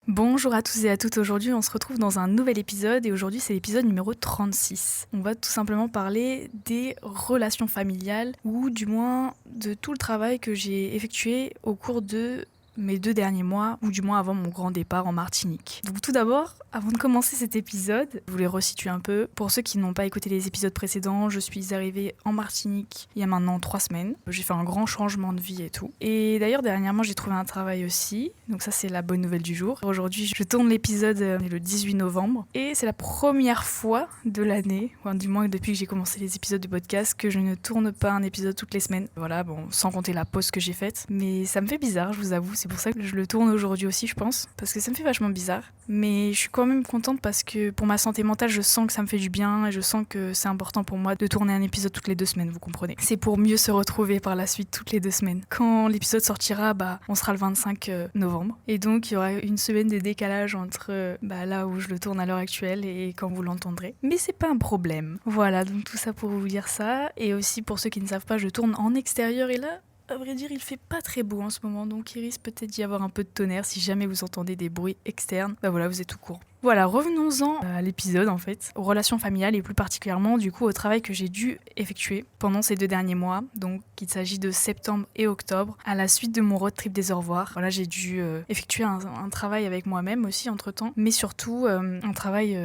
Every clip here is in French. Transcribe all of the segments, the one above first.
Bonjour à tous et à toutes, aujourd'hui on se retrouve dans un nouvel épisode et aujourd'hui c'est l'épisode numéro 36. On va tout simplement parler des relations familiales ou du moins de tout le travail que j'ai effectué au cours de mes 2 derniers mois ou du moins avant mon grand départ en Martinique. Donc tout d'abord, avant de commencer cet épisode, je voulais resituer un peu. Pour ceux qui n'ont pas écouté les épisodes précédents, je suis arrivée en Martinique il y a maintenant 3 semaines. J'ai fait un grand changement de vie et tout. Et d'ailleurs dernièrement j'ai trouvé un travail aussi, donc ça c'est la bonne nouvelle du jour. Aujourd'hui je tourne l'épisode le 18 novembre et c'est la première fois de l'année, enfin, du moins depuis que j'ai commencé les épisodes du podcast, que je ne tourne pas un épisode toutes les semaines. Voilà, bon, sans compter la pause que j'ai faite. Mais ça me fait bizarre, je vous avoue, c'est pour ça que je le tourne aujourd'hui aussi je pense, parce que ça me fait vachement bizarre. Mais je suis quand même contente parce que pour ma santé mentale, je sens que ça me fait du bien et je sens que c'est important pour moi de tourner un épisode toutes les 2 semaines, vous comprenez. C'est pour mieux se retrouver par la suite toutes les 2 semaines. Quand l'épisode sortira, on sera le 25 novembre. Et donc il y aura une semaine de décalage entre là où je le tourne à l'heure actuelle et quand vous l'entendrez. Mais c'est pas un problème. Voilà, donc tout ça pour vous dire ça. Et aussi pour ceux qui ne savent pas, je tourne en extérieur et là, à vrai dire, il fait pas très beau en ce moment, donc il risque peut-être d'y avoir un peu de tonnerre. Si jamais vous entendez des bruits externes, voilà, vous êtes au courant. Voilà, revenons-en à l'épisode en fait, aux relations familiales et plus particulièrement du coup au travail que j'ai dû effectuer pendant ces 2 derniers mois. Donc il s'agit de septembre et octobre, à la suite de mon road trip des au revoir. Voilà, j'ai dû effectuer un travail avec moi-même aussi entre-temps, mais surtout un travail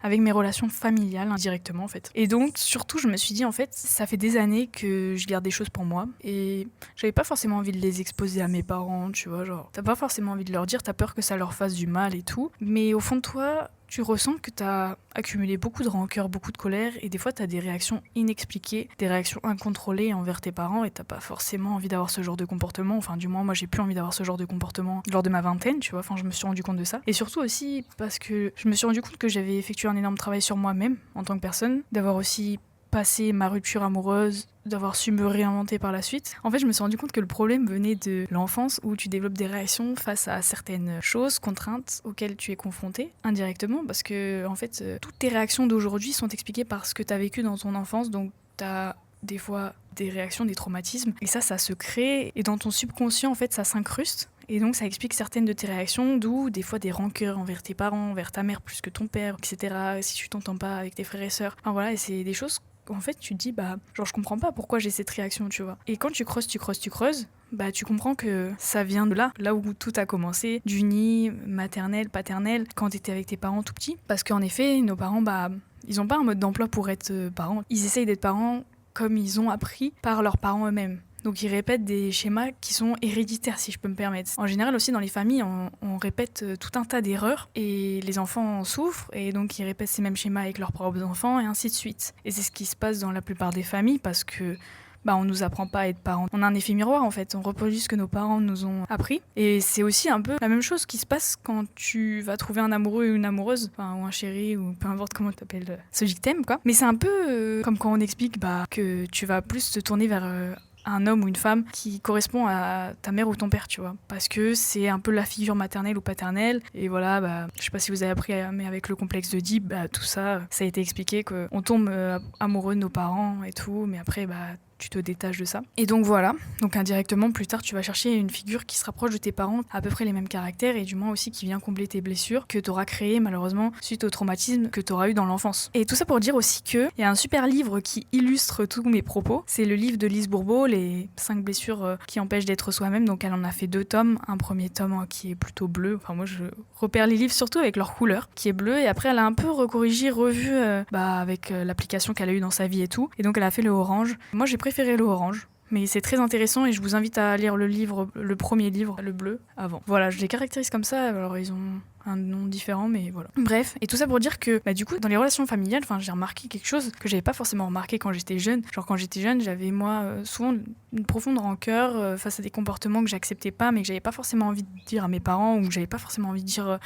avec mes relations familiales indirectement en fait. Et donc surtout je me suis dit en fait ça fait des années que je garde des choses pour moi et j'avais pas forcément envie de les exposer à mes parents, tu vois, genre t'as pas forcément envie de leur dire, t'as peur que ça leur fasse du mal et tout, mais au fond de toi tu ressens que t'as accumulé beaucoup de rancœur, beaucoup de colère et des fois t'as des réactions inexpliquées, des réactions incontrôlées envers tes parents et t'as pas forcément envie d'avoir ce genre de comportement, enfin du moins moi j'ai plus envie d'avoir ce genre de comportement lors de ma vingtaine, tu vois, enfin je me suis rendu compte de ça. Et surtout aussi parce que je me suis rendu compte que j'avais effectué un énorme travail sur moi-même en tant que personne, d'avoir aussi passé ma rupture amoureuse, d'avoir su me réinventer par la suite. En fait, je me suis rendu compte que le problème venait de l'enfance où tu développes des réactions face à certaines choses, contraintes auxquelles tu es confronté indirectement parce que en fait, toutes tes réactions d'aujourd'hui sont expliquées par ce que tu as vécu dans ton enfance, donc tu as des fois des réactions, des traumatismes et ça se crée et dans ton subconscient en fait ça s'incruste. Et donc ça explique certaines de tes réactions, d'où des fois des rancœurs envers tes parents, envers ta mère plus que ton père, etc. Si tu t'entends pas avec tes frères et sœurs. Enfin voilà, et c'est des choses en fait tu te dis genre je comprends pas pourquoi j'ai cette réaction, tu vois. Et quand tu creuses, tu comprends que ça vient de là où tout a commencé, du nid maternel, paternel, quand t'étais avec tes parents tout petits. Parce qu'en effet, nos parents, ils ont pas un mode d'emploi pour être parents. Ils essayent d'être parents comme ils ont appris par leurs parents eux-mêmes. Donc ils répètent des schémas qui sont héréditaires, si je peux me permettre. En général aussi dans les familles, on répète tout un tas d'erreurs et les enfants en souffrent et donc ils répètent ces mêmes schémas avec leurs propres enfants et ainsi de suite. Et c'est ce qui se passe dans la plupart des familles parce que on nous apprend pas à être parents. On a un effet miroir en fait, on reproduit ce que nos parents nous ont appris. Et c'est aussi un peu la même chose qui se passe quand tu vas trouver un amoureux ou une amoureuse, enfin, ou un chéri, ou peu importe comment tu t'appelles, celui que t'aimes quoi. Mais c'est un peu comme quand on explique que tu vas plus te tourner vers un homme ou une femme qui correspond à ta mère ou ton père, tu vois. Parce que c'est un peu la figure maternelle ou paternelle. Et voilà, je sais pas si vous avez appris, mais avec le complexe d'Oedipe, tout ça, ça a été expliqué qu'on tombe amoureux de nos parents et tout, mais après, tu te détaches de ça. Et donc voilà, donc indirectement, plus tard, tu vas chercher une figure qui se rapproche de tes parents, à peu près les mêmes caractères, et du moins aussi qui vient combler tes blessures que t'auras créées malheureusement suite au traumatisme que t'auras eu dans l'enfance. Et tout ça pour dire aussi qu'il y a un super livre qui illustre tous mes propos. C'est le livre de Lise Bourbeau, Les 5 blessures qui empêchent d'être soi-même. Donc elle en a fait 2 tomes. Un premier tome qui est plutôt bleu. Enfin moi je repère les livres surtout avec leur couleur, qui est bleu. Et après elle a un peu recorrigé, revu avec l'application qu'elle a eue dans sa vie et tout. Et donc elle a fait le orange. Moi j'ai préféré le orange. Mais c'est très intéressant et je vous invite à lire le premier livre, le bleu, avant. Voilà, je les caractérise comme ça, alors ils ont un nom différent, mais voilà. Bref, et tout ça pour dire que, du coup, dans les relations familiales, j'ai remarqué quelque chose que j'avais pas forcément remarqué quand j'étais jeune. Genre, quand j'étais jeune, j'avais, moi, souvent une profonde rancœur face à des comportements que j'acceptais pas, mais que j'avais pas forcément envie de dire à mes parents, ou que j'avais pas forcément envie de dire,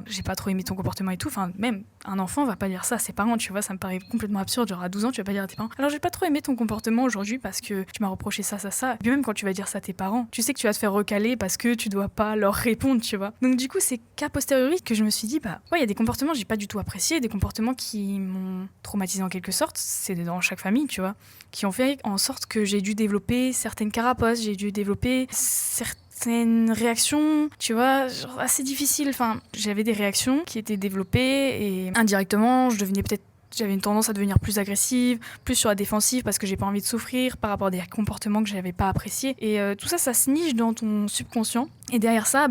j'ai pas trop aimé ton comportement et tout. Enfin, même un enfant va pas dire ça à ses parents, tu vois, ça me paraît complètement absurde. Genre, à 12 ans, tu vas pas dire à tes parents, alors j'ai pas trop aimé ton comportement aujourd'hui parce que tu m'as reproché ça. Et puis même quand tu vas dire ça à tes parents, tu sais que tu vas te faire recaler parce que tu dois pas leur répondre, tu vois. Donc du coup, c'est qu'à posteriori que je me suis dit, il y a des comportements que j'ai pas du tout appréciés, des comportements qui m'ont traumatisé en quelque sorte, c'est dans chaque famille, tu vois, qui ont fait en sorte que j'ai dû développer certaines carapaces, j'ai dû développer certaines réactions, tu vois, genre assez difficiles. Enfin, j'avais des réactions qui étaient développées et indirectement, j'avais une tendance à devenir plus agressive, plus sur la défensive parce que j'ai pas envie de souffrir par rapport à des comportements que j'avais pas appréciés. Et tout ça, ça se niche dans ton subconscient. Et derrière ça,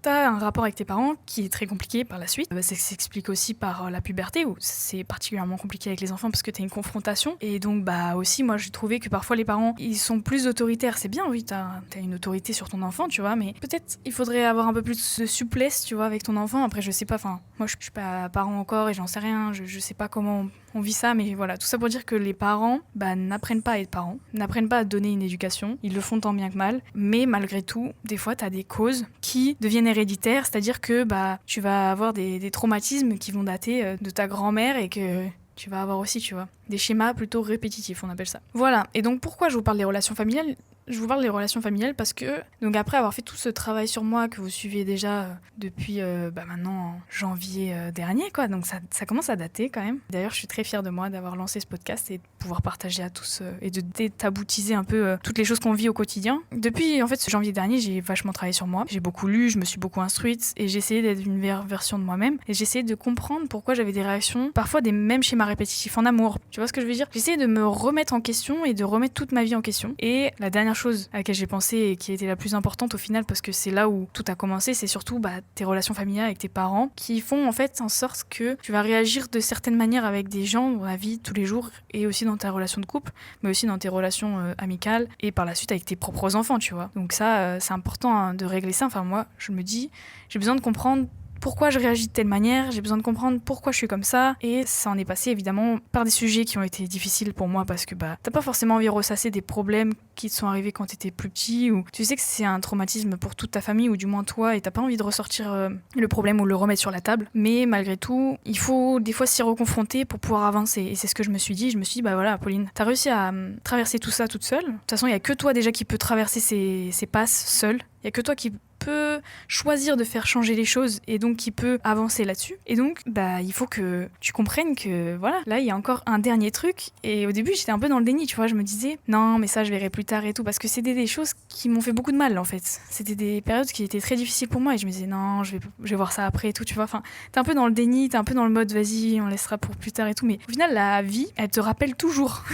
t'as un rapport avec tes parents qui est très compliqué par la suite. Ça s'explique aussi par la puberté où c'est particulièrement compliqué avec les enfants parce que t'as une confrontation. Et donc aussi moi j'ai trouvé que parfois les parents ils sont plus autoritaires. C'est bien, oui, t'as une autorité sur ton enfant, tu vois, mais peut-être il faudrait avoir un peu plus de souplesse, tu vois, avec ton enfant. Après je sais pas, moi je suis pas parent encore et j'en sais rien, je sais pas comment on vit ça, mais voilà, tout ça pour dire que les parents n'apprennent pas à être parents, n'apprennent pas à donner une éducation, ils le font tant bien que mal, mais malgré tout, des fois t'as des causes qui deviennent héréditaires, c'est-à-dire que tu vas avoir des traumatismes qui vont dater de ta grand-mère et que tu vas avoir aussi, tu vois, des schémas plutôt répétitifs, on appelle ça. Voilà, et donc pourquoi je vous parle des relations familiales ? Je vous parle des relations familiales parce que, donc après avoir fait tout ce travail sur moi que vous suivez déjà depuis maintenant janvier dernier, quoi, donc ça commence à dater quand même. D'ailleurs, je suis très fière de moi d'avoir lancé ce podcast et de pouvoir partager à tous et de détaboutiser un peu toutes les choses qu'on vit au quotidien. Depuis, en fait, ce janvier dernier, j'ai vachement travaillé sur moi. J'ai beaucoup lu, je me suis beaucoup instruite et j'ai essayé d'être une meilleure version de moi-même et j'ai essayé de comprendre pourquoi j'avais des réactions, parfois des mêmes schémas répétitifs en amour. Tu vois ce que je veux dire ? J'ai essayé de me remettre en question et de remettre toute ma vie en question. Et la dernière chose à laquelle j'ai pensé et qui était la plus importante au final parce que c'est là où tout a commencé, c'est surtout tes relations familiales avec tes parents qui font en fait en sorte que tu vas réagir de certaines manières avec des gens dans la vie tous les jours et aussi dans ta relation de couple mais aussi dans tes relations amicales et par la suite avec tes propres enfants, tu vois. Donc ça c'est important de régler ça. Enfin moi je me dis j'ai besoin de comprendre pourquoi je réagis de telle manière, j'ai besoin de comprendre pourquoi je suis comme ça. Et ça en est passé évidemment par des sujets qui ont été difficiles pour moi parce que t'as pas forcément envie de ressasser des problèmes qui te sont arrivés quand t'étais plus petit ou tu sais que c'est un traumatisme pour toute ta famille ou du moins toi et t'as pas envie de ressortir le problème ou le remettre sur la table. Mais malgré tout, il faut des fois s'y reconfronter pour pouvoir avancer. Et c'est ce que je me suis dit. Je me suis dit, voilà, Pauline, t'as réussi à traverser tout ça toute seule. De toute façon, il y a que toi déjà qui peut traverser ces passes seule. Il y a que toi qui peut choisir de faire changer les choses et donc qui peut avancer là-dessus. Et donc, il faut que tu comprennes que, voilà, là, il y a encore un dernier truc. Et au début, j'étais un peu dans le déni, tu vois. Je me disais, non, mais ça, je verrai plus tard et tout. Parce que c'était des choses qui m'ont fait beaucoup de mal, en fait. C'était des périodes qui étaient très difficiles pour moi. Et je me disais, non, je vais voir ça après et tout, tu vois. Enfin, t'es un peu dans le déni, t'es un peu dans le mode, vas-y, on laissera pour plus tard et tout. Mais au final, la vie, elle te rappelle toujours.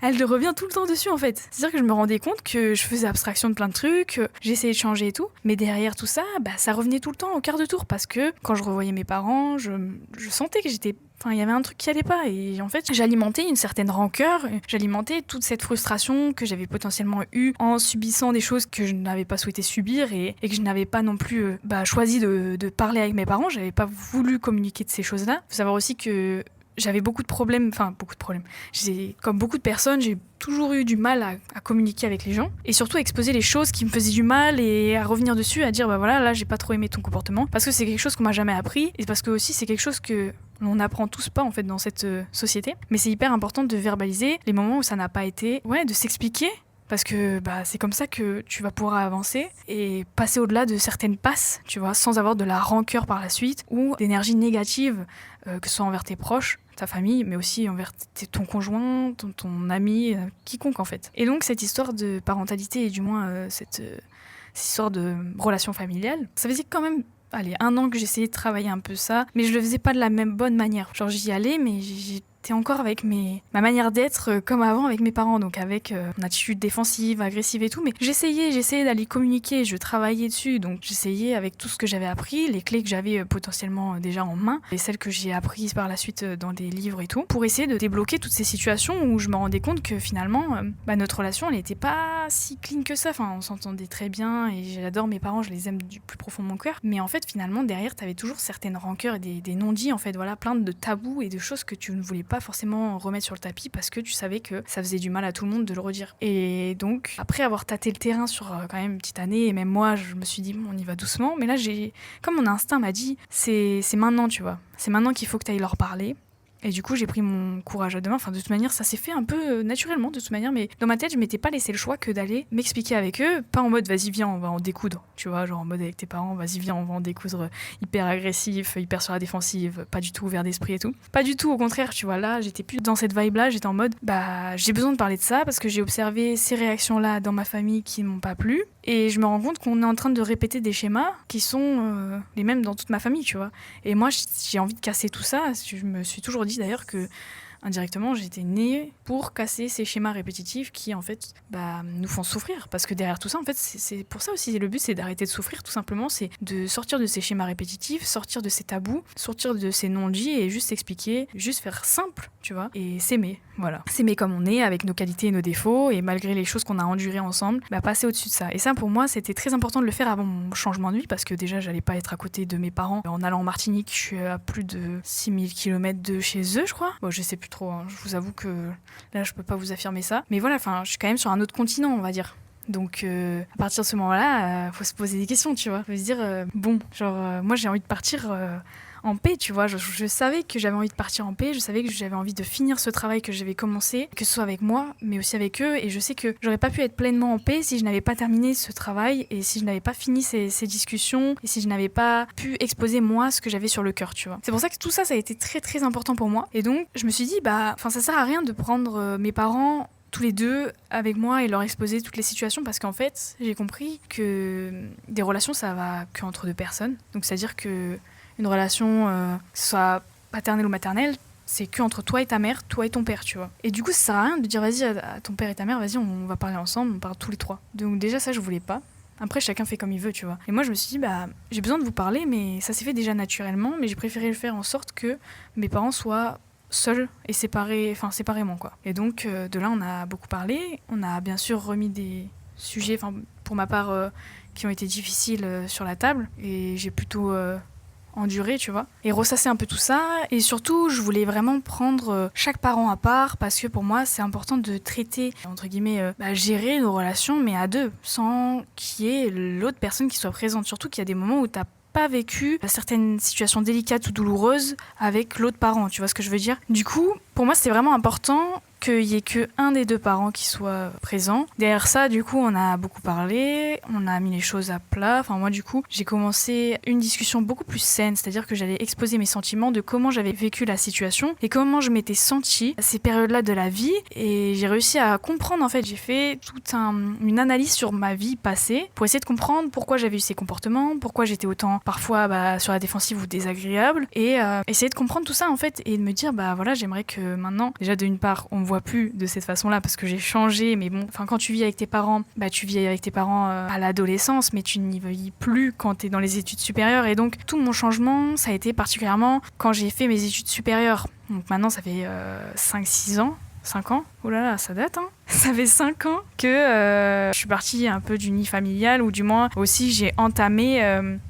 Elle te revient tout le temps dessus, en fait. C'est-à-dire que je me rendais compte que je faisais abstraction de plein de trucs, j'essayais de changer et tout. Mais derrière tout ça, ça revenait tout le temps au quart de tour parce que quand je revoyais mes parents, je sentais que il y avait un truc qui allait pas et en fait j'alimentais une certaine rancœur, j'alimentais toute cette frustration que j'avais potentiellement eue en subissant des choses que je n'avais pas souhaité subir et que je n'avais pas non plus choisi de parler avec mes parents, j'avais pas voulu communiquer de ces choses-là. Faut savoir aussi que j'avais beaucoup de problèmes. Comme beaucoup de personnes, j'ai toujours eu du mal à communiquer avec les gens et surtout à exposer les choses qui me faisaient du mal et à revenir dessus, à dire voilà, là j'ai pas trop aimé ton comportement parce que c'est quelque chose qu'on m'a jamais appris et parce que aussi c'est quelque chose que on n'apprend tous pas en fait dans cette société. Mais c'est hyper important de verbaliser les moments où ça n'a pas été, de s'expliquer. Parce que c'est comme ça que tu vas pouvoir avancer et passer au-delà de certaines passes, tu vois, sans avoir de la rancœur par la suite ou d'énergie négative, que ce soit envers tes proches, ta famille, mais aussi envers ton conjoint, ton ami, quiconque en fait. Et donc cette histoire de parentalité et du moins cette histoire de relation familiale, ça faisait quand même 1 an que j'essayais de travailler un peu ça, mais je le faisais pas de la même bonne manière. Genre j'y allais, mais j'étais encore avec ma manière d'être comme avant avec mes parents, donc avec mon attitude défensive, agressive et tout, mais j'essayais d'aller communiquer, je travaillais dessus, donc j'essayais avec tout ce que j'avais appris, les clés que j'avais potentiellement déjà en main, et celles que j'ai apprises par la suite dans des livres et tout, pour essayer de débloquer toutes ces situations où je me rendais compte que finalement, notre relation, elle n'était pas si clean que ça, on s'entendait très bien, et j'adore mes parents, je les aime du plus profond de mon cœur, mais en fait, finalement, derrière, t'avais toujours certaines rancœurs et des non-dits, en fait, voilà, plein de tabous et de choses que tu ne voulais pas forcément remettre sur le tapis parce que tu savais que ça faisait du mal à tout le monde de le redire. Et donc, après avoir tâté le terrain sur quand même une petite année, et même moi, je me suis dit, on y va doucement, mais là, comme mon instinct m'a dit, c'est maintenant, tu vois, c'est maintenant qu'il faut que tu ailles leur parler. Et du coup, j'ai pris mon courage à deux mains. De toute manière, ça s'est fait un peu naturellement, de toute manière. Mais dans ma tête, je m'étais pas laissé le choix que d'aller m'expliquer avec eux. Pas en mode, vas-y, viens, on va en découdre. Tu vois, genre en mode avec tes parents, vas-y, viens, on va en découdre hyper agressif, hyper sur la défensive, pas du tout ouvert d'esprit et tout. Pas du tout, au contraire, tu vois, là, j'étais plus dans cette vibe-là. J'étais en mode, j'ai besoin de parler de ça parce que j'ai observé ces réactions-là dans ma famille qui ne m'ont pas plu. Et je me rends compte qu'on est en train de répéter des schémas qui sont les mêmes dans toute ma famille, tu vois. Et moi, j'ai envie de casser tout ça. Je me suis toujours dit d'ailleurs que indirectement, j'étais née pour casser ces schémas répétitifs qui, en fait, nous font souffrir. Parce que derrière tout ça, en fait, c'est pour ça aussi, le but, c'est d'arrêter de souffrir, tout simplement. C'est de sortir de ces schémas répétitifs, sortir de ces tabous, sortir de ces non-dits et juste expliquer, juste faire simple, tu vois, et s'aimer, voilà. S'aimer comme on est, avec nos qualités et nos défauts, et malgré les choses qu'on a endurées ensemble, passer au-dessus de ça. Et ça, pour moi, c'était très important de le faire avant mon changement de vie, parce que déjà, j'allais pas être à côté de mes parents. En allant en Martinique, je suis à plus de 6000 km de chez eux, je crois. Bon, je sais plus trop, hein. Je vous avoue que là, je peux pas vous affirmer ça. Mais voilà, je suis quand même sur un autre continent, on va dire. Donc, à partir de ce moment-là, faut se poser des questions, tu vois. Faut se dire, moi, j'ai envie de partir en paix, tu vois. Je savais que j'avais envie de partir en paix, je savais que j'avais envie de finir ce travail que j'avais commencé, que ce soit avec moi, mais aussi avec eux. Et je sais que j'aurais pas pu être pleinement en paix si je n'avais pas terminé ce travail et si je n'avais pas fini ces discussions et si je n'avais pas pu exposer moi ce que j'avais sur le cœur, tu vois. C'est pour ça que tout ça a été très très important pour moi. Et donc, je me suis dit, ça sert à rien de prendre mes parents tous les deux avec moi et leur exposer toutes les situations, parce qu'en fait, j'ai compris que des relations, ça va qu'entre deux personnes. Donc, c'est-à-dire que une relation, que ce soit paternelle ou maternelle, c'est que entre toi et ta mère, toi et ton père, tu vois. Et du coup, ça sert à rien de dire vas-y à ton père et ta mère, vas-y, on va parler ensemble, on parle tous les trois. Donc déjà, ça, je voulais pas. Après, chacun fait comme il veut, tu vois. Et moi, je me suis dit, j'ai besoin de vous parler, mais ça s'est fait déjà naturellement, mais j'ai préféré le faire en sorte que mes parents soient seuls et séparément, quoi. Et donc, de là, on a beaucoup parlé. On a bien sûr remis des sujets, pour ma part, qui ont été difficiles sur la table. Et j'ai plutôt enduré, tu vois, et ressasser un peu tout ça. Et surtout, je voulais vraiment prendre chaque parent à part, parce que pour moi, c'est important de traiter, entre guillemets, gérer nos relations, mais à deux, sans qu'il y ait l'autre personne qui soit présente. Surtout qu'il y a des moments où t'as pas vécu certaines situations délicates ou douloureuses avec l'autre parent, tu vois ce que je veux dire. Du coup, pour moi, c'était vraiment important qu'il y ait qu'un des deux parents qui soit présent. Derrière ça, du coup, on a beaucoup parlé, on a mis les choses à plat. Moi, du coup, j'ai commencé une discussion beaucoup plus saine, c'est-à-dire que j'allais exposer mes sentiments de comment j'avais vécu la situation et comment je m'étais sentie à ces périodes-là de la vie. Et j'ai réussi à comprendre, en fait, j'ai fait toute une analyse sur ma vie passée pour essayer de comprendre pourquoi j'avais eu ces comportements, pourquoi j'étais autant parfois sur la défensive ou désagréable, et essayer de comprendre tout ça, en fait, et de me dire, voilà, j'aimerais que maintenant, déjà d'une part, on me voit plus de cette façon-là parce que j'ai changé, mais bon, quand tu vis avec tes parents, tu vis avec tes parents à l'adolescence, mais tu n'y vis plus quand t'es dans les études supérieures. Et donc tout mon changement, ça a été particulièrement quand j'ai fait mes études supérieures. Donc maintenant, ça fait 5-6 ans. 5 ans, oh là là, ça date, hein. Ça fait 5 ans que je suis partie un peu du nid familial, ou du moins aussi j'ai entamé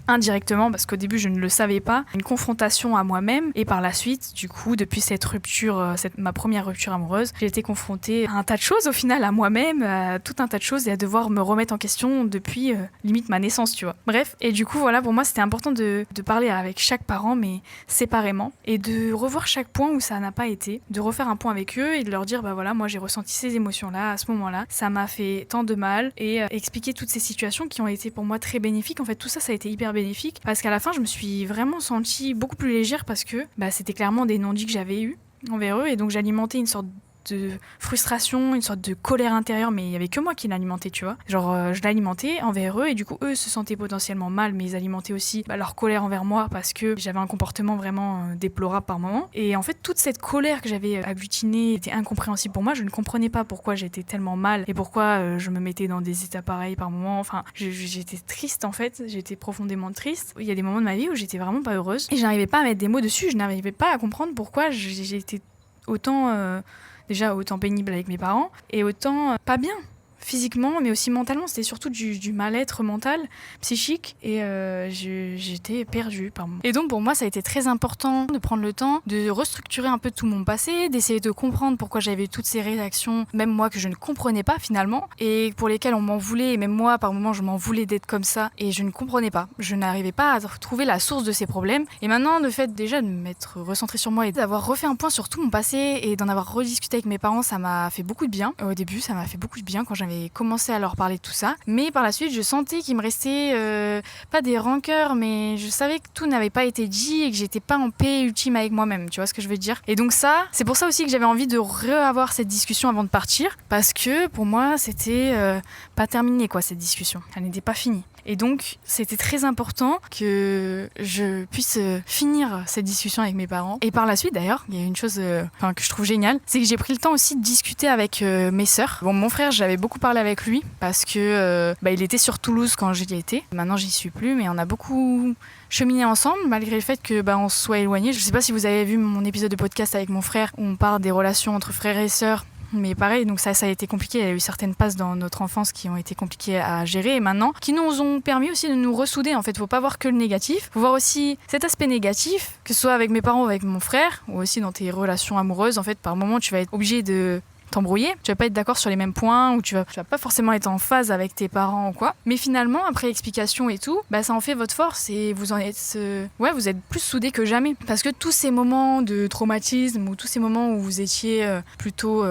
indirectement, parce qu'au début je ne le savais pas, une confrontation à moi-même. Et par la suite, du coup, depuis cette rupture, ma première rupture amoureuse, j'ai été confrontée à un tas de choses au final, à moi-même, à tout un tas de choses, et à devoir me remettre en question depuis limite ma naissance, tu vois. Bref, et du coup voilà, pour moi c'était important de parler avec chaque parent, mais séparément, et de revoir chaque point où ça n'a pas été, de refaire un point avec eux et de leur dire voilà, moi j'ai ressenti ces émotions-là à ce moment-là, ça m'a fait tant de mal, et expliquer toutes ces situations qui ont été pour moi très bénéfiques. En fait, tout ça a été hyper bénéfique, parce qu'à la fin je me suis vraiment sentie beaucoup plus légère, parce que c'était clairement des non-dits que j'avais eus envers eux, et donc j'alimentais une sorte de frustration, une sorte de colère intérieure, mais il y avait que moi qui l'alimentais, tu vois. Je l'alimentais envers eux, et du coup eux se sentaient potentiellement mal, mais ils alimentaient aussi leur colère envers moi, parce que j'avais un comportement vraiment déplorable par moment. Et en fait, toute cette colère que j'avais agglutinée était incompréhensible pour moi. Je ne comprenais pas pourquoi j'étais tellement mal et pourquoi je me mettais dans des états pareils par moment. J'étais triste, en fait, j'étais profondément triste. Il y a des moments de ma vie où j'étais vraiment pas heureuse et je n'arrivais pas à mettre des mots dessus, je n'arrivais pas à comprendre pourquoi j'étais autant déjà autant pénible avec mes parents, et autant pas bien physiquement, mais aussi mentalement. C'était surtout du mal-être mental, psychique, et j'étais perdue par moi. Et donc pour moi, ça a été très important de prendre le temps de restructurer un peu tout mon passé, d'essayer de comprendre pourquoi j'avais eu toutes ces réactions, même moi que je ne comprenais pas finalement, et pour lesquelles on m'en voulait, et même moi par moments je m'en voulais d'être comme ça, et je ne comprenais pas. Je n'arrivais pas à trouver la source de ces problèmes. Et maintenant, le fait déjà de m'être recentrée sur moi et d'avoir refait un point sur tout mon passé et d'en avoir rediscuté avec mes parents, ça m'a fait beaucoup de bien. Au début, ça m'a fait beaucoup de bien quand j'avais j'avais commencé à leur parler de tout ça. Mais par la suite, je sentais qu'il me restait pas des rancœurs, mais je savais que tout n'avait pas été dit et que j'étais pas en paix ultime avec moi-même, tu vois ce que je veux dire. Et donc ça, c'est pour ça aussi que j'avais envie de reavoir cette discussion avant de partir, parce que pour moi, c'était pas terminé quoi, cette discussion. Elle n'était pas finie. Et donc, c'était très important que je puisse finir cette discussion avec mes parents. Et par la suite, d'ailleurs, il y a une chose que je trouve géniale, c'est que j'ai pris le temps aussi de discuter avec mes sœurs. Bon, mon frère, j'avais beaucoup parlé avec lui parce que il était sur Toulouse quand j'y étais. Maintenant, j'y suis plus, mais on a beaucoup cheminé ensemble, malgré le fait que on se soit éloignés. Je sais pas si vous avez vu mon épisode de podcast avec mon frère où on parle des relations entre frères et sœurs. Mais pareil, donc ça a été compliqué. Il y a eu certaines passes dans notre enfance qui ont été compliquées à gérer et maintenant, qui nous ont permis aussi de nous ressouder. En fait, faut pas voir que le négatif, faut voir aussi cet aspect négatif, que ce soit avec mes parents ou avec mon frère, ou aussi dans tes relations amoureuses. En fait, par moment, tu vas être obligé de t'embrouiller, tu vas pas être d'accord sur les mêmes points ou tu vas pas forcément être en phase avec tes parents ou quoi. Mais finalement, après explication et tout, ça en fait votre force et vous en êtes vous êtes plus soudés que jamais parce que tous ces moments de traumatisme ou tous ces moments où vous étiez plutôt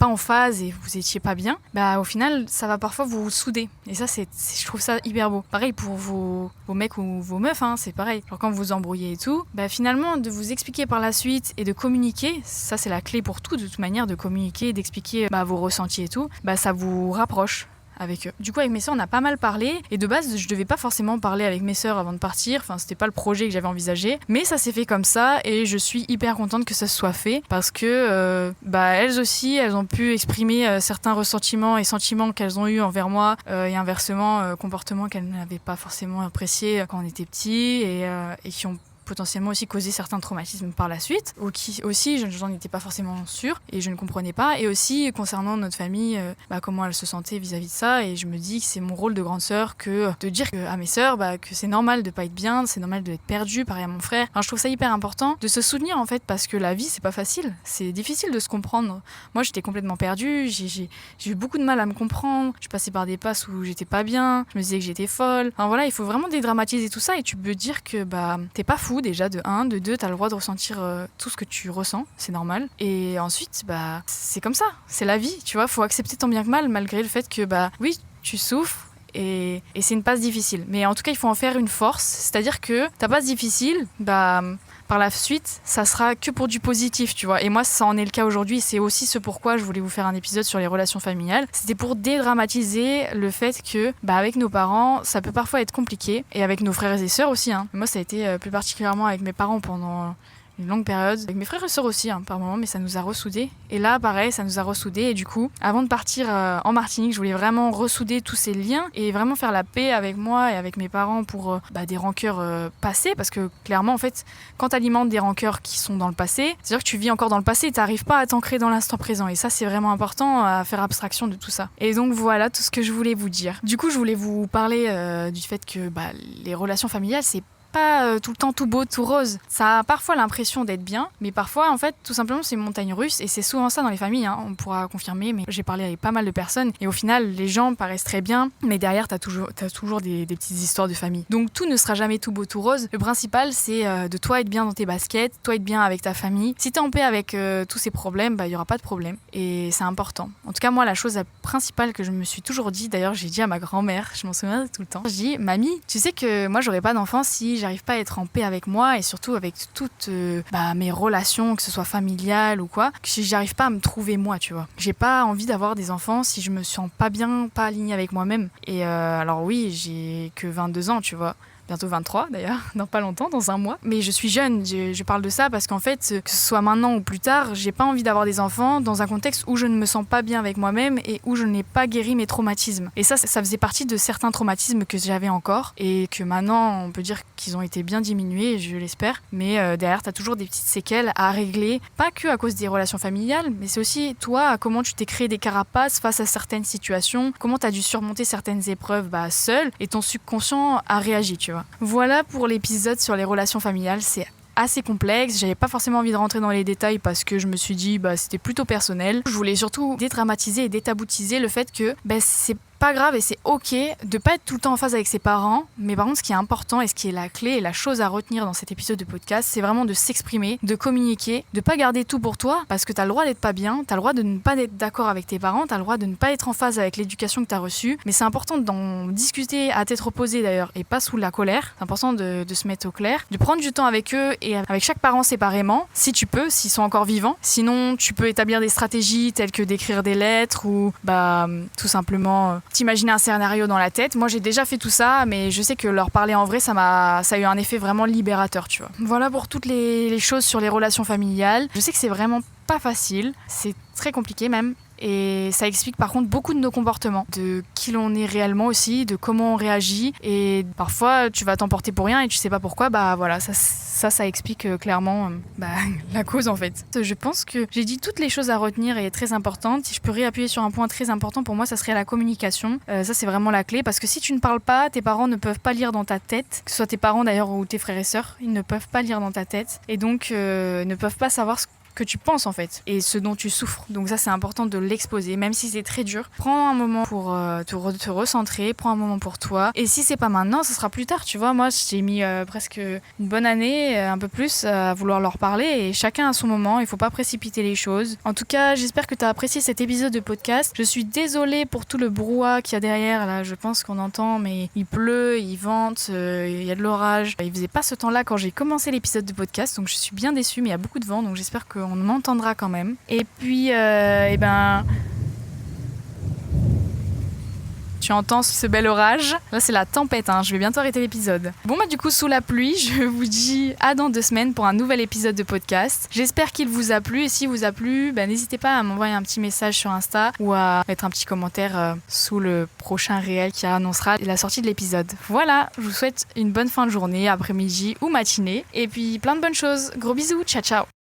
pas en phase et vous étiez pas bien, au final ça va parfois vous souder et ça je trouve ça hyper beau. Pareil pour vos mecs ou vos meufs, c'est pareil. Genre quand vous vous embrouillez et tout, finalement de vous expliquer par la suite et de communiquer, ça c'est la clé pour tout de toute manière, de communiquer, d'expliquer vos ressentis et tout, ça vous rapproche avec eux. Du coup avec mes sœurs on a pas mal parlé et de base je devais pas forcément parler avec mes sœurs avant de partir, c'était pas le projet que j'avais envisagé, mais ça s'est fait comme ça et je suis hyper contente que ça se soit fait parce que elles aussi elles ont pu exprimer certains ressentiments et sentiments qu'elles ont eu envers moi et inversement comportements qu'elles n'avaient pas forcément appréciés quand on était petits et qui ont potentiellement aussi causé certains traumatismes par la suite, ou qui aussi, j'en étais pas forcément sûre et je ne comprenais pas, et aussi concernant notre famille, comment elle se sentait vis-à-vis de ça, et je me dis que c'est mon rôle de grande sœur que de dire à mes sœurs que c'est normal de pas être bien, c'est normal d'être perdu, pareil à mon frère. Je trouve ça hyper important de se soutenir en fait, parce que la vie c'est pas facile, c'est difficile de se comprendre. Moi j'étais complètement perdue, j'ai eu beaucoup de mal à me comprendre, je passais par des passes où j'étais pas bien, je me disais que j'étais folle, il faut vraiment dédramatiser tout ça et tu peux dire que t'es pas fou déjà de 1, de 2, t'as le droit de ressentir tout ce que tu ressens, c'est normal. Et ensuite, c'est comme ça, c'est la vie, tu vois, faut accepter tant bien que mal, malgré le fait que, oui, tu souffres et c'est une passe difficile. Mais en tout cas, il faut en faire une force, c'est-à-dire que ta passe difficile, par la suite, ça sera que pour du positif, tu vois. Et moi, ça en est le cas aujourd'hui. C'est aussi ce pourquoi je voulais vous faire un épisode sur les relations familiales. C'était pour dédramatiser le fait que, avec nos parents, ça peut parfois être compliqué. Et avec nos frères et sœurs aussi. Moi, ça a été plus particulièrement avec mes parents pendant une longue période. Avec mes frères et sœurs aussi, par moments, mais ça nous a ressoudés. Et là, pareil, ça nous a ressoudés. Et du coup, avant de partir en Martinique, je voulais vraiment ressouder tous ces liens et vraiment faire la paix avec moi et avec mes parents pour des rancœurs passées. Parce que clairement, en fait, quand tu alimentes des rancœurs qui sont dans le passé, c'est-à-dire que tu vis encore dans le passé et tu n'arrives pas à t'ancrer dans l'instant présent. Et ça, c'est vraiment important à faire abstraction de tout ça. Et donc, voilà tout ce que je voulais vous dire. Du coup, je voulais vous parler du fait que les relations familiales, c'est pas tout le temps tout beau, tout rose. Ça a parfois l'impression d'être bien, mais parfois, en fait, tout simplement, c'est une montagne russe et c'est souvent ça dans les familles, on pourra confirmer, mais j'ai parlé avec pas mal de personnes et au final, les gens paraissent très bien, mais derrière, t'as toujours des petites histoires de famille. Donc, tout ne sera jamais tout beau, tout rose. Le principal, c'est de toi être bien dans tes baskets, toi être bien avec ta famille. Si t'es en paix avec tous ces problèmes, il y aura pas de problème et c'est important. En tout cas, moi, la chose principale que je me suis toujours dit, d'ailleurs, j'ai dit à ma grand-mère, je m'en souviens tout le temps, je dis, mamie, tu sais que moi, j'aurais pas d'enfant si j'arrive pas à être en paix avec moi et surtout avec toutes mes relations, que ce soit familiales ou quoi, que si j'arrive pas à me trouver moi, tu vois. J'ai pas envie d'avoir des enfants si je me sens pas bien, pas alignée avec moi-même. Et alors oui, j'ai que 22 ans, tu vois. Bientôt 23 d'ailleurs, dans pas longtemps, dans un mois. Mais je suis jeune, je parle de ça parce qu'en fait, que ce soit maintenant ou plus tard, j'ai pas envie d'avoir des enfants dans un contexte où je ne me sens pas bien avec moi-même et où je n'ai pas guéri mes traumatismes. Et ça faisait partie de certains traumatismes que j'avais encore et que maintenant, on peut dire qu'ils ont été bien diminués, je l'espère. Mais derrière, t'as toujours des petites séquelles à régler, pas que à cause des relations familiales, mais c'est aussi toi, comment tu t'es créé des carapaces face à certaines situations, comment t'as dû surmonter certaines épreuves seule et ton subconscient a réagi, tu vois. Voilà pour l'épisode sur les relations familiales, c'est assez complexe, j'avais pas forcément envie de rentrer dans les détails parce que je me suis dit c'était plutôt personnel. Je voulais surtout dédramatiser et détaboutiser le fait que c'est pas grave et c'est ok de pas être tout le temps en phase avec ses parents, mais par contre ce qui est important et ce qui est la clé et la chose à retenir dans cet épisode de podcast, c'est vraiment de s'exprimer, de communiquer, de pas garder tout pour toi, parce que t'as le droit d'être pas bien, t'as le droit de ne pas être d'accord avec tes parents, t'as le droit de ne pas être en phase avec l'éducation que t'as reçue, mais c'est important d'en discuter à tête reposée d'ailleurs et pas sous la colère. C'est important de se mettre au clair, de prendre du temps avec eux et avec chaque parent séparément, si tu peux, s'ils sont encore vivants. Sinon, tu peux établir des stratégies telles que d'écrire des lettres ou tout simplement t'imaginer un scénario dans la tête. Moi, j'ai déjà fait tout ça, mais je sais que leur parler en vrai, ça a eu un effet vraiment libérateur, tu vois. Voilà pour toutes les choses sur les relations familiales. Je sais que c'est vraiment pas facile, c'est très compliqué même. Et ça explique par contre beaucoup de nos comportements, de qui l'on est réellement aussi, de comment on réagit. Et parfois, tu vas t'emporter pour rien et tu sais pas pourquoi. Voilà, ça explique clairement la cause en fait. Je pense que j'ai dit toutes les choses à retenir et très importantes. Si je peux réappuyer sur un point très important pour moi, ça serait la communication. Ça, c'est vraiment la clé parce que si tu ne parles pas, tes parents ne peuvent pas lire dans ta tête. Que ce soit tes parents d'ailleurs ou tes frères et sœurs, ils ne peuvent pas lire dans ta tête et donc ne peuvent pas savoir ce que tu penses en fait et ce dont tu souffres. Donc ça, c'est important de l'exposer, même si c'est très dur. Prends un moment pour te recentrer, prends un moment pour toi. Et si c'est pas maintenant, ce sera plus tard, tu vois. Moi, j'ai mis presque une bonne année, un peu plus, à vouloir leur parler et chacun à son moment. Il faut pas précipiter les choses. En tout cas, j'espère que tu as apprécié cet épisode de podcast. Je suis désolée pour tout le brouhaha qu'il y a derrière. Là, je pense qu'on entend, mais il pleut, il vente, il y a de l'orage. Il faisait pas ce temps-là quand j'ai commencé l'épisode de podcast, donc je suis bien déçue, mais il y a beaucoup de vent, donc j'espère qu'on m'entendra quand même. Et puis, tu entends ce bel orage. Là, c'est la tempête, je vais bientôt arrêter l'épisode. Bon, du coup, sous la pluie, je vous dis à dans 2 semaines pour un nouvel épisode de podcast. J'espère qu'il vous a plu. Et s'il vous a plu, n'hésitez pas à m'envoyer un petit message sur Insta ou à mettre un petit commentaire sous le prochain réel qui annoncera la sortie de l'épisode. Voilà, je vous souhaite une bonne fin de journée, après-midi ou matinée. Et puis, plein de bonnes choses. Gros bisous, ciao, ciao.